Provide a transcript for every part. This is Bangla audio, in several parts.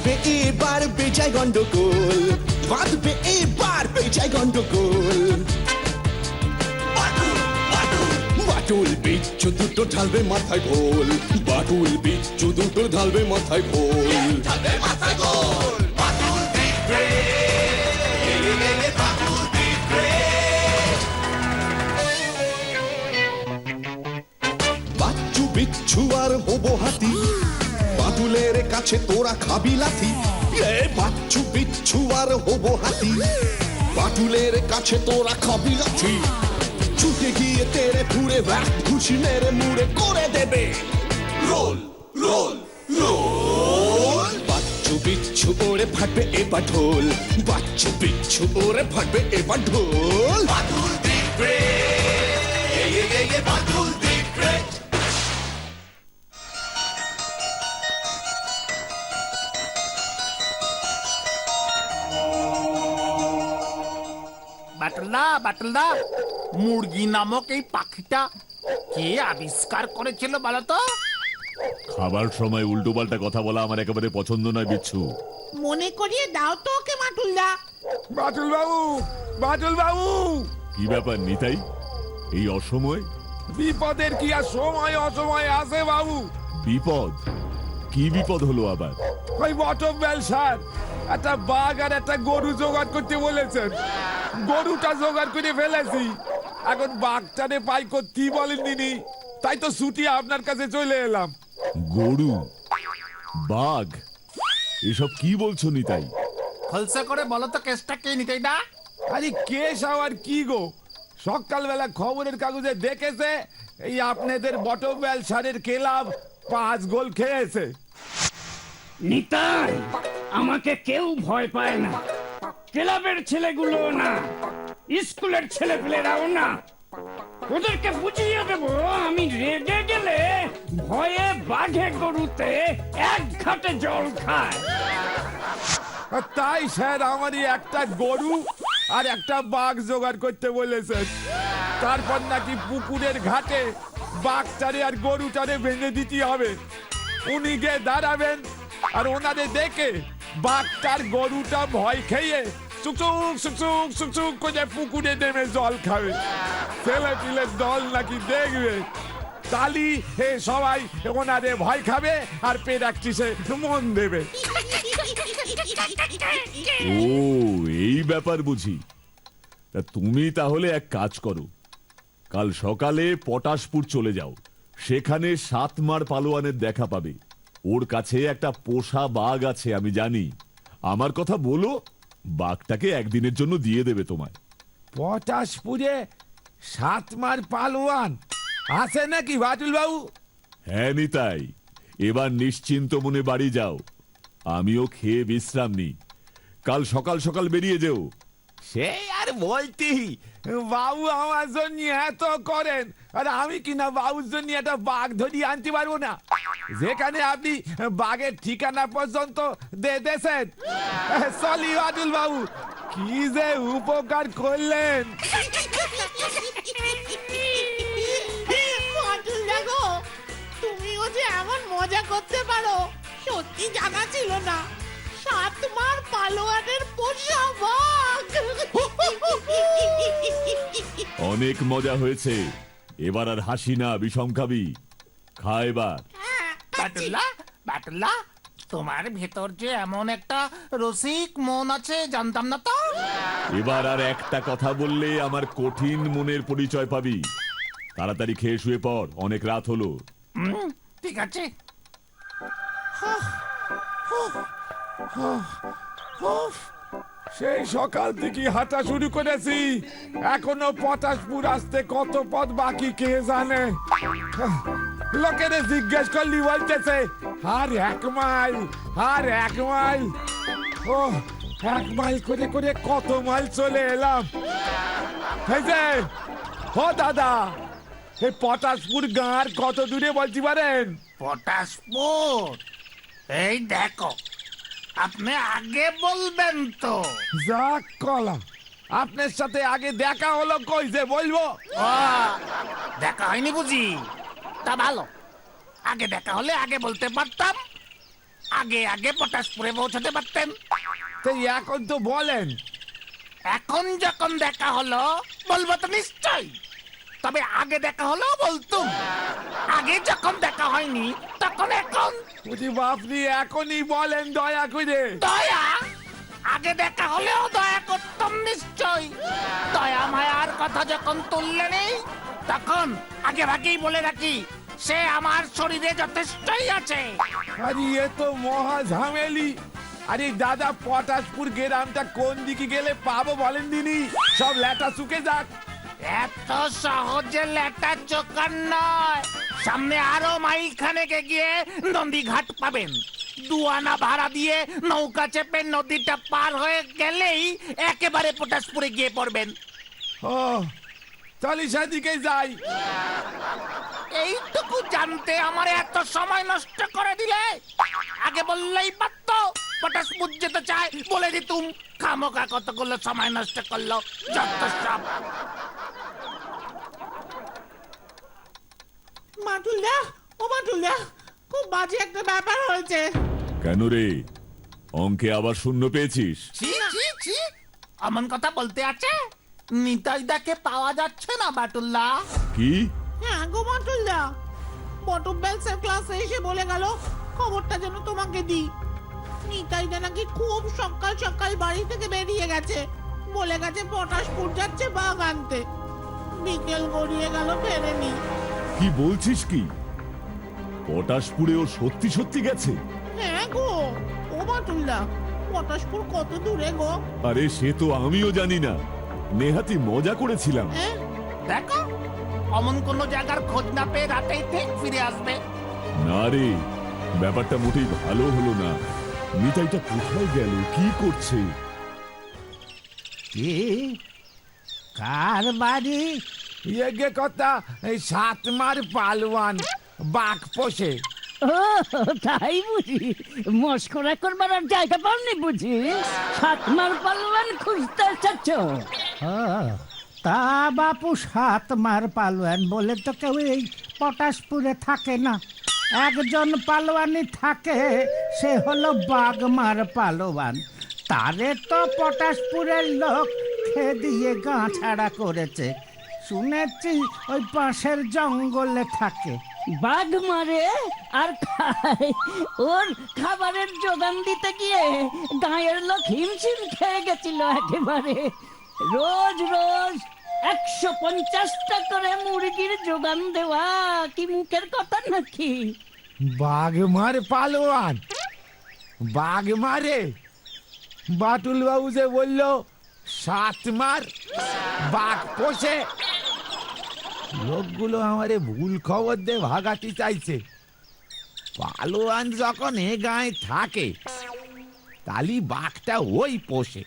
বাঁধবে এবার বেজায় গন্ডগোল, বাঁধবে এবার বেজায় গন্ডগোল। বাটুল বিচ্ছু দুটো ঢালবে মাথায় ঘোল, বাটুল বিচ্ছু দুটো ঢালবে মাথায় ঘোল। বাচ্চু বিচ্ছু আর হবো হাতি, বাটুলের কাছে তোরা খাবি লাথি। বাচ্চু বিচ্ছু আর হবো হাতি, বাটুলের কাছে তোরা খাবি লাথি। ছুটে গিয়ে তেরে ফুড়ে ব্যাক ঘুষি মেরে মুড়ে করে দেবে রোল রোল রোল। বাচ্চু বিচ্ছু ওরে ফাটবে এবার ঢোল, বাচ্চু বিচ্ছু ওরে ফাটবে এবার ঢোল। বাটুল দিবে বাটুল দিবে। বাটুলদা, মুরগি নামক এই পাখিটা কে আবিষ্কার করেছিল বলতো? খাবার সময় উল্টো পাল্টা কথা বলা আমার একেবারে পছন্দ নয় বিচ্ছু। মনে করিয়ে দাও তো ওকে বাটুলদা। বাটুল বাবু কি ব্যাপার নিতাই, এই অসময়? বিপদের কি আর সময় অসময় আছে বাবু? বিপদ? কি বিপদ হলো আবার? ওই বটম বেল স্যার একটা বাঘ আর একটা গরু জোগাড় করতে বলেছেন, গরুটা জোগাড় করে ফেলেছি, এখন বাঘটারে পাই করতে বলেন দিনি, তাই তো ছুটি আপনার কাছে চলে এলাম। গরু, বাঘ, এসব কি বলছো নিতাই? খলসা করে বলো তো কেসটা কে নিতেই না? আরে কেস আবার কি গো, সকালবেলা খবরের কাগজে দেখেছে এই আপনাদের বটম বেল স্যারের ক্লাব 5 গোল খেয়েছে। নিতাই, আমাকে কেউ ভয় পায় না, ক্লাবের ছেলেগুলো না, স্কুলের ছেলেপেলেরাও না। ওদেরকে বুঝিয়ে দেবো আমি রেগে গেলে ভয়ে বাঘে গরুতে এক ঘাটে জল খায়। আর তাই স্যার আমারই একটা গরু আর একটা বাঘ জোগাড় করতে বলেছেন, তারপর নাকি পুকুরের ঘাটে বাঘটারে আর গরুটারে ভেঙে দিতে হবে। উনি গিয়ে দাঁড়াবেন আর ওনারে দেখে বাঘটার গরুটা ভয় খেয়ে সুকসুক সুকসুক সুকসুক করে পুকুরে নেমে জল খাবে। ছেলে পিলের দল নাকি দেখবে, তালি হে সবাই ওনারে ভয় খাবে আর প্র্যাকটিসে মন দেবে। ও এই ব্যাপার বুঝি। তা তুমি তাহলে এক কাজ করো, কাল সকালে পটাশপুর চলে যাও, সেখানে 7 মার পালোয়ানের দেখা পাবে। ওর কাছে একটা পোষা বাঘ আছে আমি জানি, আমার কথা বলো, বাঘটাকে একদিনের জন্য দিয়ে দেবে তোমায়। পটাশপুরে 7 মার পালোয়ান আছে নাকি বাটুল বাবু? হ্যাঁ নিতাই, এবার নিশ্চিন্ত মনে বাড়ি যাও, আমিও খেয়ে বিশ্রাম নিই, কাল সকাল সকাল বেরিয়ে যেও। সে আর বলতি, বাবু আমার জন্য এত করেন আর আমি কিনা বাবুর জন্য একটা বাঘ ধরিয়ে আনতে পারবো না, যেখানে আপনি বাঘের ঠিকানা পর্যন্ত দেন। চলি বাদুল বাবু, কি যে উপকার করলেন। বাটুলদা গো, তুমিও যে এমন মজা করতে পারো সত্যি জানা ছিল না। 7 মার পালোয়ানের পোষা বাঘ। অনেক মজা হয়েছে, এবার আর হাসি না, বিষম খাবি, খা এবার। বাটুল্লা, তোমার ভেতর যে এমন একটা রসিক মন আছে জানতাম না তো। এবার আর একটা কথা বললে আমার কঠিন মনের পরিচয় পাবি। তাড়াতাড়ি খেয়ে শুয়ে পড়, অনেক রাত হলো। ঠিক আছে। সেই সকাল থেকে হাঁটা শুরু করেছি, এখনো পটাশপুর আসতে কত পথ বাকি কে জানে। লোকেরে জিজ্ঞেস করলি বলতেছে আর 1 মাইল, আর 1 মাইল। ও 1 মাইল করে করে কত মাইল চলে এলাম। এই যে ও দাদা, এই পটাশপুর গাঁর কত দূরে বলতে পারেন? পটাশপুর এই দেখো, আপনি আগে বলবেন তো। যাক কলা, আপনার সাথে আগে দেখা হলো কই যে বলবো? দেখা হয়নি বুঝি? তা ভালো, আগে দেখা হলে আগে বলতে পারতাম। আগে আগে পটাশপুরে পৌঁছতে পারতেন। তো এখন তো বলেন। এখন যখন দেখা হলো বলবো তো নিশ্চয়, তবে আগে দেখা হলো বলতুম। আগে যখন দেখা হয়নি তখন এখন বুঝি আপনি এখনই বলেন দয়া করে। দয়া? আগে দেখা হলেও দয়া করতাম নিশ্চয়। দয়া মায়ার কথা যখন তুললে নেই তখন আগে ভাগেই বলে রাখি, সে আমার শরীরে যথেষ্টই আছে। আরে এ তো মহা ঝামেলি। আরে দাদা, পটাশপুর গ্রামটা কোন দিকে গেলে পাবো বলেন দিনি? সব লেটা শুকে যাক। এত সহজে লেটা চোখান নয়। সামনে আরো মাইল খানেক গিয়ে নন্দীঘাট পাবেন। 2 আনা ভাড়া দিয়ে নৌকা চেপে নদীটা পার হয়ে গেলেই একেবারে পটাশপুরে গিয়ে পড়বেন। ও চলি সেদিকে যাই। এইটুকু জানতে আমার এত সময় নষ্ট করে দিলে? আগে বললেই পারত পটাশপুর যেতে চায়, বলে দিতুম। খামোকা কতগুলো সময় নষ্ট করলো, যত সব। মাটুলদা, ও মাটুলদা, খুব বাজে একটা ব্যাপার হয়েছে। কেন রে, অঙ্কে আবার শূন্য পেয়েছিস? ছি ছি ছি, এমন কথা বলতে আছে? নিতাইদাকে পাওয়া যাচ্ছে না বাটুল্লা। কি? হ্যাঁ গো মাটুলদা, বটম স্যার ক্লাসে এসে বলে গেল খবরটা যেন তোমাকে দিই। নিতাইদা নাকি খুব সকাল সকাল বাড়ি থেকে বেরিয়ে গেছে, বলে গেছে পটাশপুর যাচ্ছে বাঘ আনতে। বিকেল গড়িয়ে গেল, ফেরেনি। কি বলছিস কি? পটাশপুরে ও সত্যি সত্যি গেছে? হ্যাঁ গো, ও মাটুলদা, পটাশপুর কত দূরে গো? আরে সে তো আমিও জানি না, নেহাতি মজা করেছিলাম। হ্যাঁ দেখো, অমন কোন জায়গার খোঁজ না পেয়ে রাতেই ঠিক ফিরে আসবে। না রে, ব্যাপারটা মোটেই ভালো হলো না। নিতাইটা কোথায় গেল, কি করছে? কি? কার বাড়ি? ইয়ে গে কথা, এই 7 মার পালোয়ান বাঘ পোষে। ও তাই বুঝি? মস্করা করবার আর জায়গা পাওনি বুঝি? 7 মার পালোয়ান খুঁজতে এসেছ? ও, তা বাপু 7 মার পালোয়ান বলে তো কেউ এই পটাশপুরে থাকে না। একজন পালোয়ানই থাকে, সে হলো বাগমার পালোয়ান। তারে তো পটাশপুরের লোক খেয়ে দিয়ে গা ছাড়া করেছে। শুনেছি ওই পাশের জঙ্গলে থাকে। বাঘ মারে আর খায়। ওর খাবারের যোগান দিতে গিয়ে গায়ের লোক হিমশিম খেয়ে গেছিল একেবারে। রোজ রোজ 150টা করে মুরগির যোগান দেওয়া কি মুখের কথা নাকি? বাঘমার পালোয়ান, বাঘমারে? বাটুল বাবু যে বললো 7 মার বাঘ পোষে, লোকগুলো আমারে ভুল খবর দিয়ে ভাগাতে চাইছে। পালোয়ান যখন এ গায়ে থাকে তালি বাঘটা ওই পোষে।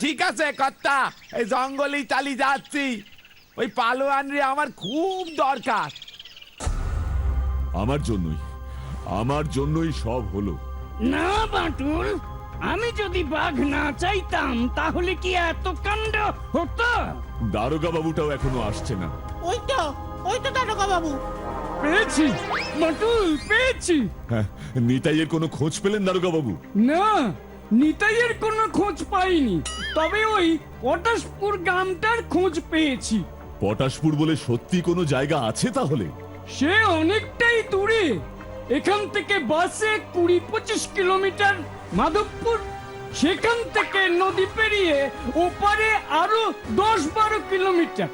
ঠিক আছে কর্তা, এই জঙ্গলেই চালি যাচ্ছি। ওই পালোয়ান রে আমার খুব দরকার। আমার জন্যই সব হলো। না বাটুল, আমি যদি বাঘ না চাইতাম তাহলে কি এত কাণ্ড হতো? দারোগা বাবুটাও এখনো আসছে না। ওই তো দারোগা বাবু। পেয়েছি বাটুল, পেয়েছি। হ্যাঁ, নিতাইয়ের কোনো খোঁজ পেলেন দারোগা বাবু? না, নিতাইয়ের কোনো খোঁজ পাইনি, তবে ওই পটাশপুর গ্রামটার খোঁজ পেয়েছি। পটাশপুর বলে সত্যি কোনো জায়গা আছে তাহলে? সে অনেকটাই দূরে। এখান থেকে বাসে 20-25 কিলোমিটার মাধবপুর, সেখান থেকে নদী পেরিয়ে ওপারে আরো 10-12 কিলোমিটার।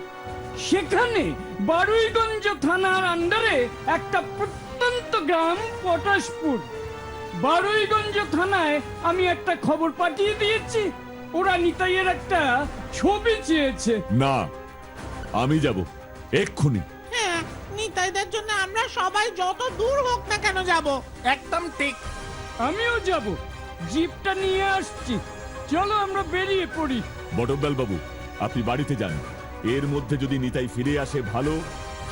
সেখানে বারুইগঞ্জ থানার আন্ডারে একটা প্রত্যন্ত গ্রাম পটাশপুর। বারুইগঞ্জ থানায় আমি একটা খবর পাঠিয়ে দিয়েছি, ওরা নিতাইয়ের একটা ছবি চেয়েছে। না, আমি যাব এক্ষুনি। হ্যাঁ, নিতাইদের জন্য আমরা সবাই যত দূর হোক না কেন যাব। একদম ঠিক। আমিও যাব, জিপটা নিয়ে আসছি। চলো আমরা বেরিয়ে পড়ি। বটব্যাল বাবু, আপনি বাড়িতে যান। এর মধ্যে যদি নিতাই ফিরে আসে ভালো,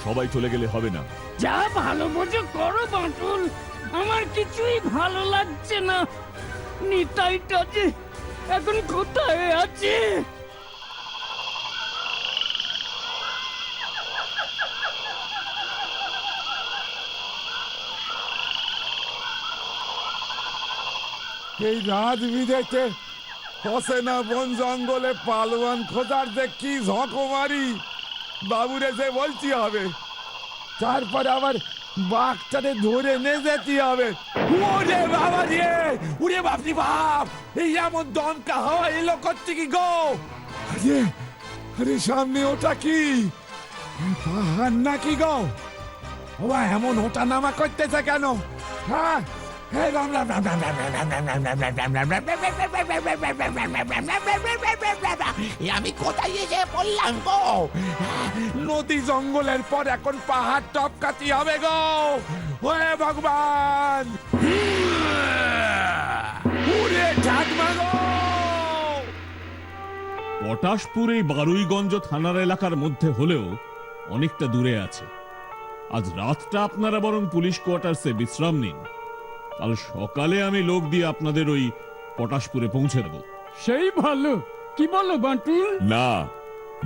সবাই চলে গেলে হবে না। যা ভালো বোঝো করো বাটুল, আমার কিছুই ভালো লাগছে না। নিতাইটা যে এখন কোথায় আছে? এই রাত বিদেতে অচেনা বন জঙ্গলে পালোয়ান খোঁজার যে কি ঝকমারি বাবুরে যে বলতে হবে, তারপরে আবার বাঘটারে ধরে নিয়ে যেতে হবে। ওরে বাবা রে, ওরে বাপরি বাপ, এই এমন দমকা হাওয়া এলো করতে কি গো? আরে আরে সামনে ওটা কি পাহাড় নাকি গো? ও এমন ওটা নামা করতেছে কেন? হ্যাঁ আমি কোথায় এসে পড়লাম গো? নদী জঙ্গলের পর এখন পাহাড় টপকাতে হবে গো। ওরে ভগবান, ওরে ঠাকমা গো! পটাশপুর এই বারুইগঞ্জ থানার এলাকার মধ্যে হলেও অনেকটা দূরে আছে। আজ রাতটা আপনারা বরং পুলিশ কোয়ার্টার্সে বিশ্রাম নিন, কাল সকালে আমি লোক দিয়ে আপনাদের ওই পটাশপুরে পৌঁছে দেব। সেই ভালো, কি বলো বাঁটুল? না,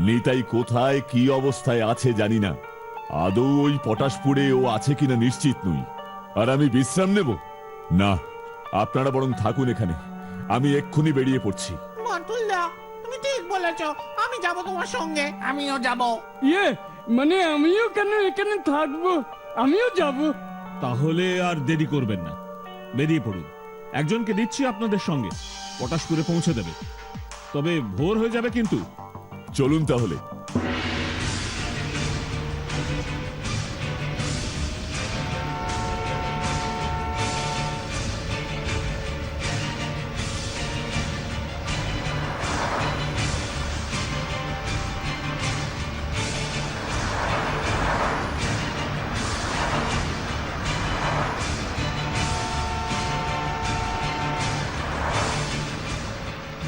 নিতাই কোথায় কি অবস্থায় আছে জানি না। আদৌ ওই পটাশপুরে ও আছে কিনা নিশ্চিত নই। আর আমি বিশ্রাম নেব না, আপনারা বরং থাকুন এখানে, আমি এক্ষুনি বেরিয়ে পড়ছি। বাটুলদা, তুমি ঠিক বলেছ, আমি যাব তোমার সঙ্গে। আমিও যাব। ইয়ে মানে আমিও কেন এখানে থাকবো? আমিও যাব। তাহলে আর দেরি করবেন না, বেরিয়ে পড়ুন। একজনকে দিচ্ছি আপনাদের সঙ্গে, পটাশপুরে পৌঁছে দেবে। তবে ভোর হয়ে যাবে কিন্তু। চলুন তাহলে।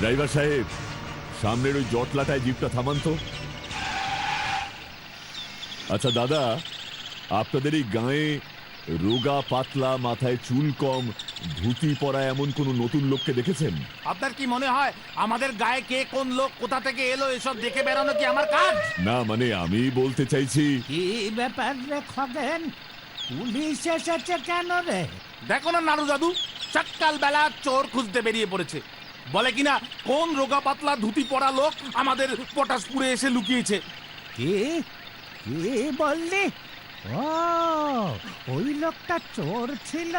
ড্রাইভার সাহেব, সামনের ওই জটলাটায় জিপটা থামান তো। আচ্ছা দাদা, আপনাদের এই গাঁয়ে রোগা পাতলা, মাথায় চুল কম, ধুতি পরা এমন কোন নতুন লোককে দেখেছেন? আপনার কি মনে হয় আমাদের গায়ে কে কোন লোক কোথা থেকে এলো এসব দেখে বেড়ানো কি আমার কাজ? না মানে আমি বলতে চাইছি। কি ব্যাপার রে খগেন, পুলিশ এসেছে কেন রে? দেখো না নাড়ু দাদু, সকাল বেলা চোর খুঁজতে বেরিয়ে পড়েছে। বলে কিনা কোন রোগা পাতলা ধুতি পরা লোক আমাদের পটাশপুরে এসে লুকিয়েছে। কি কি বললি? ও, ওই লোকটা চোর ছিল।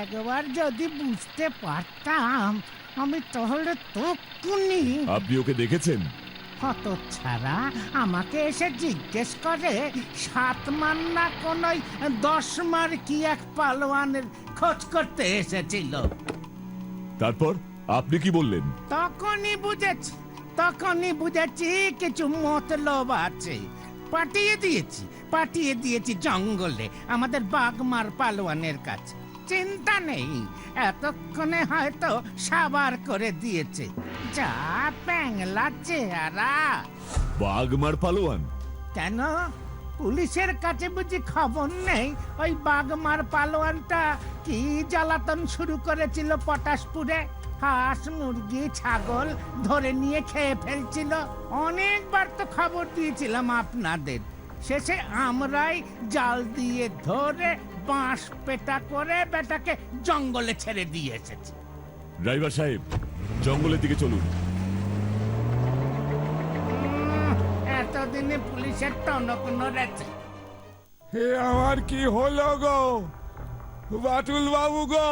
একবার যদি বুঝতে পারতাম আমি তাহলে তক্ষুনি। আপনি ওকে দেখেছেন? হতচ্ছাড়া আমাকে এসে জিজ্ঞেস করে 7 মার না কোন 10 মার কি এক পালোয়ানের খোঁজ করতে এসেছিল। তারপর আপনি কি বললেন? তখনই বুঝেছি কিছু মতলব আছে। পাঠিয়ে দিয়েছি জঙ্গলে আমাদের বাগমার পালোয়ানের কাছে। চিন্তা নেই, এতক্ষণে হয়তো সাবার করে দিয়েছে। যা প্যাংলা চেহারা! বাগমার পালোয়ান? কেন, পুলিশের কাছে বুঝি খবর নেই ওই বাগমার পালোয়ানটা কি জ্বালাতন শুরু করেছিল পটাশপুরে? হাঁস মুরগি ছাগল ধরে নিয়ে খেয়ে ফেলছিল। অনেকবার তো খবর দিয়েছিলাম আপনাদের, শেষে আমরাই জাল দিয়ে ধরে বাঁশ পেটা করে বেটাকে জঙ্গলে ছেড়ে দিয়ে এসেছি। ড্রাইভার সাহেব, জঙ্গলের দিকে চলুন। এতদিনে পুলিশের টনক নড়েছে। এ আমার কি হলো গো বাটুল বাবু গো?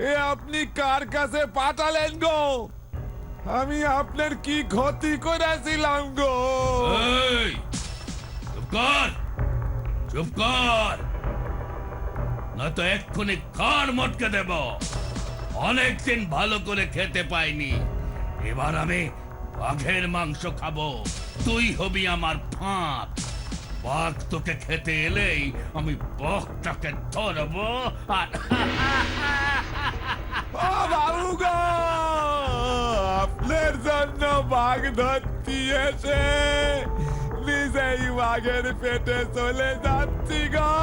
এ আপনি কার কাছে পাঠালেন গো? আমি আপনার কি ক্ষতি করেছিলাম গো? চুপ কর, না তো এক্ষুনি কান মটকে দেব। অনেকদিন ভালো করে খেতে পাইনি, এবার আমি বাঘের মাংস খাবো। তুই হবি আমার ফাঁক। বাঘ তোকে খেতে এলেই আমি বকটাকে ধরবো আর ও বাবু গো, আপনার জন্য বাঘ ধরতে এসে নিজেই বাঘের পেটে চলে যাচ্ছি গো।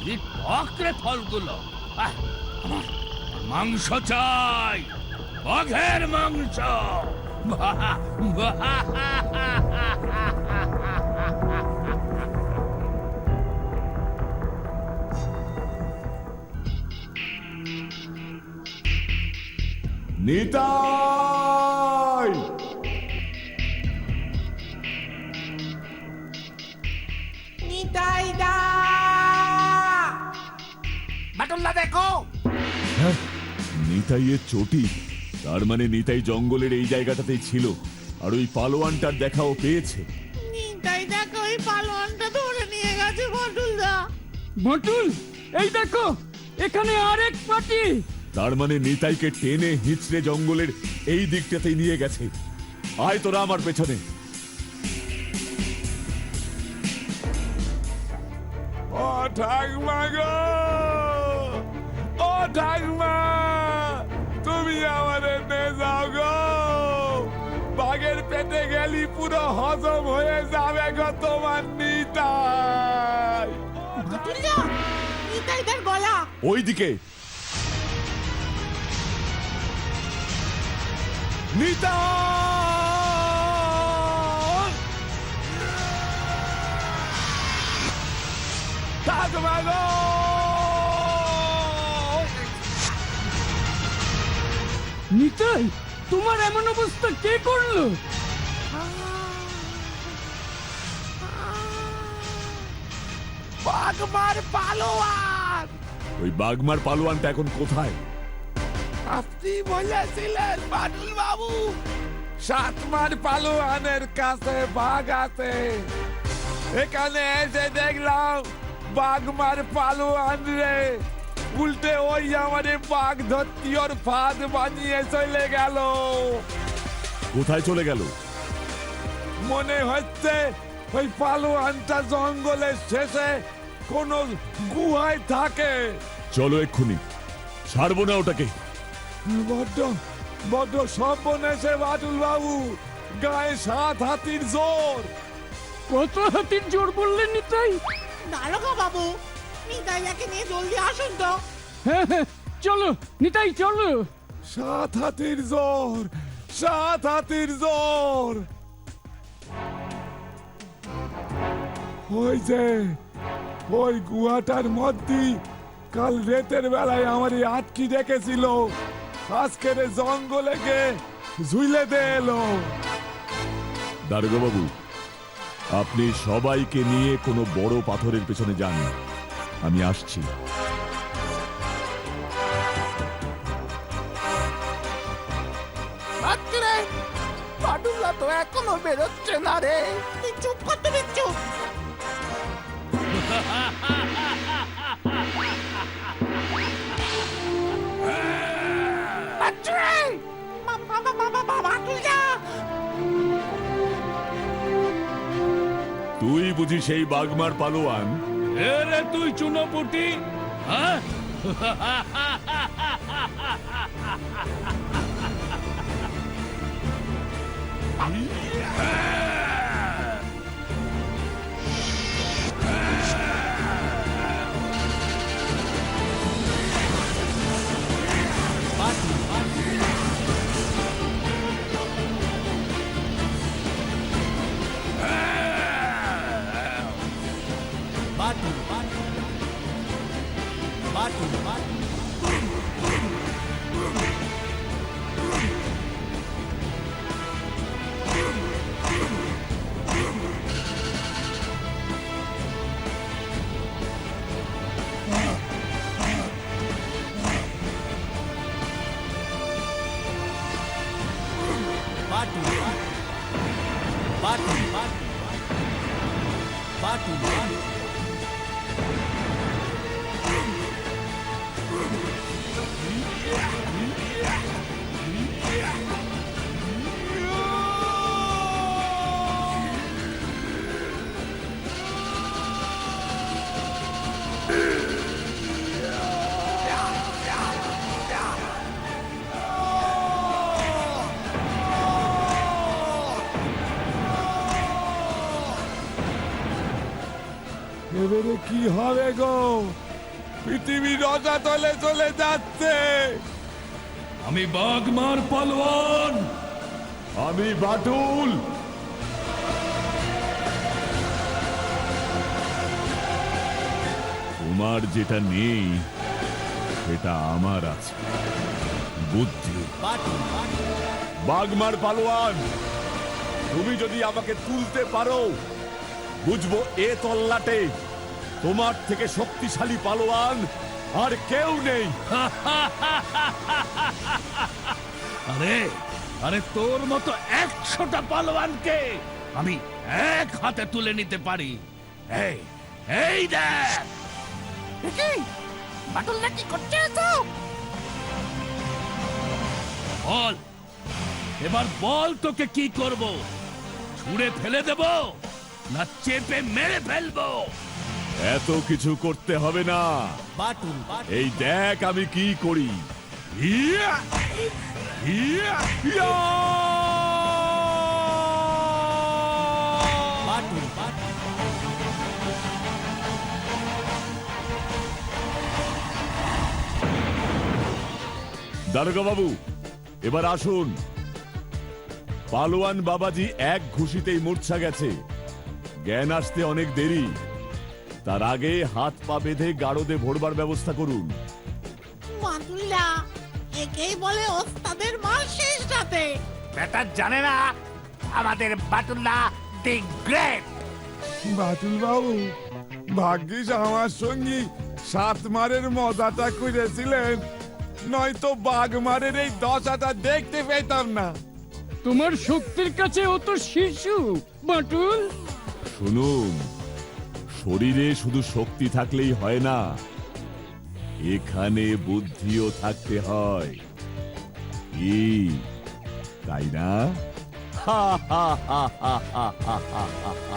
কি টক রে ফলগুলো। আমার মাংস চাই, বাঘের মাংস। নিতাই! নিতাই দা বাটুল্লা দেখো নিতাইয়ের চটি, তার মানে নিতাই জঙ্গলের এই জায়গাটাতেই ছিল, আর ওই পালোয়ানটার দেখাও পেয়েছে। নিতাই দেখো ওই পালোয়ানটা ধরে নিয়ে গেছে বটুলদা। বটুল, এই দেখো এখানে আরেক পার্টি। তার মানে নিতাইকে টেনে হিচড়ে জঙ্গলের এই দিকটাতেই নিয়ে গেছে। আয় তোরা আমার পেছনে। ও ঠাকমা গো, ও ঠাকমা, তুমি আমাদের নিয়ে যাও গো। বাঘের পেটে গেলি পুরো হজম হয়ে যাবে গো তোমার নিতাই। বটুলদা, নিতাইদার গলা। ওইদিকে নিতাই! ঠাকমা গো! নিতাই, তোমার এমন অবস্থা কে করলো? বাঘমার পালোয়ান! ওই বাগমার পালোয়ানটা এখন কোথায়? আপনি বলেছিলেন বাদল বাবু, সাতমার পালোয়ানের কাছে বাঘ আছে। এখানে এসে দেখলাম বাঘমার পালোয়ান রে, উল্টে ওই আমারে বাঘ ধরতি ওর ফাঁদ বানিয়ে চলে গেল। কোথায় চলে গেল? মনে হচ্ছে ওই পালোয়ানটা জঙ্গলের শেষে কোনো গুহায় থাকে। চলো এক্ষুনি, ছাড়বো না ওটাকে। বড্ড বড্ড সর্বনেশে বাদুল বাবু, গায়ে 7 হাতির জোর। কত হাতির জোর বললেন নিতাই? দারোগা বাবু, নিতাইদাকে নিয়ে জলদি আসুন তো। হ্যাঁ হ্যাঁ, চলো নিতাই চলো। 7 হাতির জোর, 7 হাতির জোর। ওই যে ওই গুহাটার মধ্যে কাল রাতের বেলায় আমারে আটকি রেখেছিল, আজকের জঙ্গলে গে ঝুলে দে এলো। দারোগা বাবু, আপনি সবাইকে নিয়ে কোনো বড় পাথরের পেছনে যান, আমি আসছি। বাচ্চারে বাটুল্লা তো এখনো বেরোচ্ছে না রে। তুই চুপ কর, তুমি চুপ। বাচ্চারে বাটুলদা, তুই বুঝি সেই বাগমার পালোয়ান? রে তুই চুনোপুটি, হ্যাঁ? এবারে কি হবে গো? পৃথিবী রসাতলে চলে যাচ্ছে। আমি বাঘমার পালোয়ান, আমি বাটুল। তোমার যেটা নেই সেটা আমার আছে, বুদ্ধি। বাগমার পালোয়ান, তুমি যদি আমাকে তুলতে পারো, বুঝবো এ তল্লাটে তোমার থেকে শক্তিশালী পালোয়ান আর কেউ নেই। আরে আরে তোর মতো 100টা পালোয়ানকে আমি এক হাতে তুলে নিতে পারি। এই এই দেখ, বাটুলদা কি করছে তো? বল এবার বল, তোকে কি করব? ছুঁড়ে ফেলে দেব না চেপে মেরে ফেলবো? এত কিছু করতে হবে না, এই দেখ আমি কি করি। ইয়া! ইয়া! ইয়া! দারোগা বাবু, এবার আসুন। পালোয়ান বাবাজি এক ঘুষিতেই মূর্ছা গেছে, জ্ঞান আসতে অনেক দেরি। তার আগে হাত পা বেঁধে গাড়দে ভরবার ব্যবস্থা করুন। বাটুলদা, একেই বলে ওস্তাদের মার শেষ রাতে। বেটা জানে না আমাদের বাটুলদা দি গ্রেট। বাটুল বাবু, ভাগ্যিস আমার সঙ্গী 7 মারের মজাটা করেছিলেন, নয়তো বাঘমারের এই দশাটা দেখতে পেতাম না। তোমার শক্তির কাছে ও তো শিশু বাটুল। শুনুন, শরীরে শুধু শক্তি থাকলেই হয় না, এখানে বুদ্ধিও থাকতে হয়। কি, তাই না? হা হা হা হা হা হা হা হা।